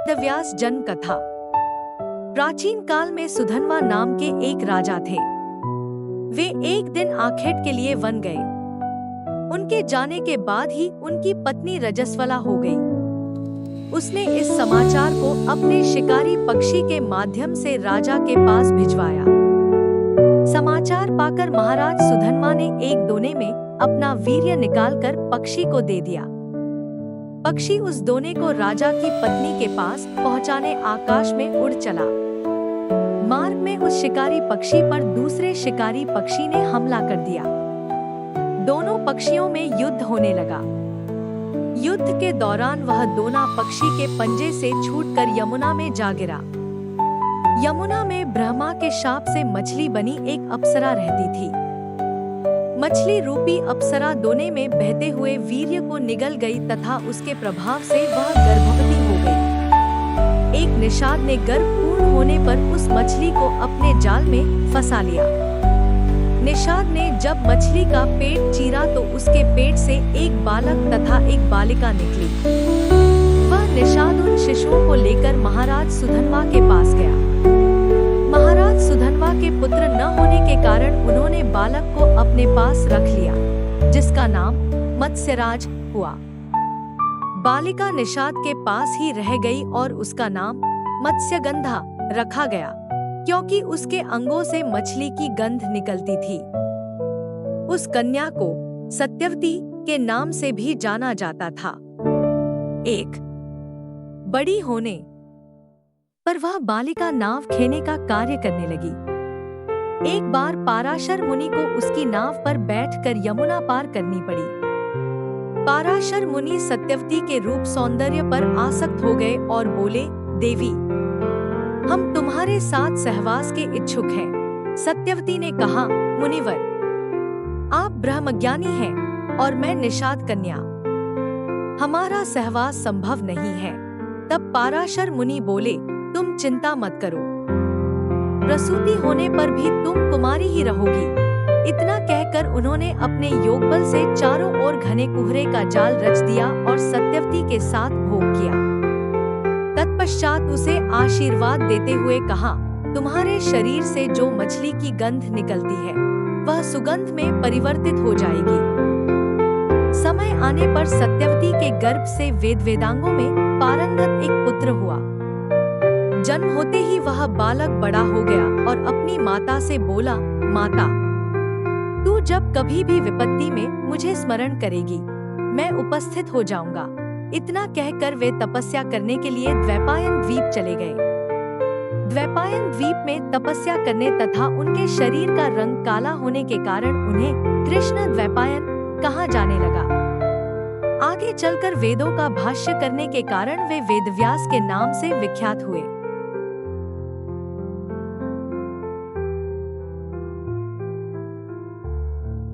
वेदव्यास जन्म कथा। प्राचीन काल में सुधन्वा नाम के एक राजा थे। वे एक दिन आखेट के लिए वन गए। उनके जाने के बाद ही उनकी पत्नी रजस्वला हो गई। उसने इस समाचार को अपने शिकारी पक्षी के माध्यम से राजा के पास भिजवाया। समाचार पाकर महाराज सुधन्वा ने एक दोने में अपना वीर्य निकालकर पक्षी को दे दिया। पक्षी उस दोने को राजा की पत्नी के पास पहुंचाने आकाश में उड़ चला। मार्ग में उस शिकारी पक्षी पर दूसरे शिकारी पक्षी ने हमला कर दिया। दोनों पक्षियों में युद्ध होने लगा। युद्ध के दौरान वह दोना पक्षी के पंजे से छूटकर यमुना में जा गिरा। यमुना में ब्रह्मा के शाप से मछली बनी एक अप्सरा रहती थी। मछली रूपी अप्सरा दोने में बहते हुए वीर्य को निगल गई तथा उसके प्रभाव से वह गर्भवती हो गई। एक निषाद ने गर्भ पूर्ण होने पर उस मछली को अपने जाल में फंसा लिया। निषाद ने जब मछली का पेट चीरा तो उसके पेट से एक बालक तथा एक बालिका निकली। वह निषाद उन शिशुओं को लेकर महाराज सुधन्वा के पास गया। महाराज सुधन्वा के पुत्र न होने के कारण उन्होंने बालक को अपने पास रख लिया, जिसका नाम मत्स्यराज हुआ। बालिका निषाद के पास ही रह गई और उसका नाम मत्स्यगंधा रखा गया, क्योंकि उसके अंगों से मछली की गंध निकलती थी। उस कन्या को सत्यवती के नाम से भी जाना जाता था। एक बड़ी होने पर वह बालिका नाव खेने का कार्य करने लगी। एक बार पाराशर मुनि को उसकी नाव पर बैठकर यमुना पार करनी पड़ी। पाराशर मुनि सत्यवती के रूप सौंदर्य पर आसक्त हो गए और बोले, देवी, हम तुम्हारे साथ सहवास के इच्छुक हैं। सत्यवती ने कहा, मुनिवर, आप ब्रह्मज्ञानी हैं और मैं निषाद कन्या, हमारा सहवास संभव नहीं है। तब पाराशर मुनि बोले, तुम चिंता मत करो, प्रसूति होने पर भी तुम कुमारी ही रहोगी। इतना कहकर उन्होंने अपने योगबल से चारों ओर घने कुहरे का जाल रच दिया और सत्यवती के साथ भोग किया। तत्पश्चात उसे आशीर्वाद देते हुए कहा, तुम्हारे शरीर से जो मछली की गंध निकलती है वह सुगंध में परिवर्तित हो जाएगी। समय आने पर सत्यवती के गर्भ से वेद वेदांगों में पारंगत एक पुत्र हुआ। जन्म होते ही वह बालक बड़ा हो गया और अपनी माता से बोला, माता, तू जब कभी भी विपत्ति में मुझे स्मरण करेगी, मैं उपस्थित हो जाऊंगा। इतना कहकर वे तपस्या करने के लिए द्वैपायन द्वीप चले गए। द्वैपायन द्वीप में तपस्या करने तथा उनके शरीर का रंग काला होने के कारण उन्हें कृष्ण द्वैपायन कहा जाने लगा। आगे चलकर वेदों का भाष्य करने के कारण वे वेदव्यास के नाम से विख्यात हुए।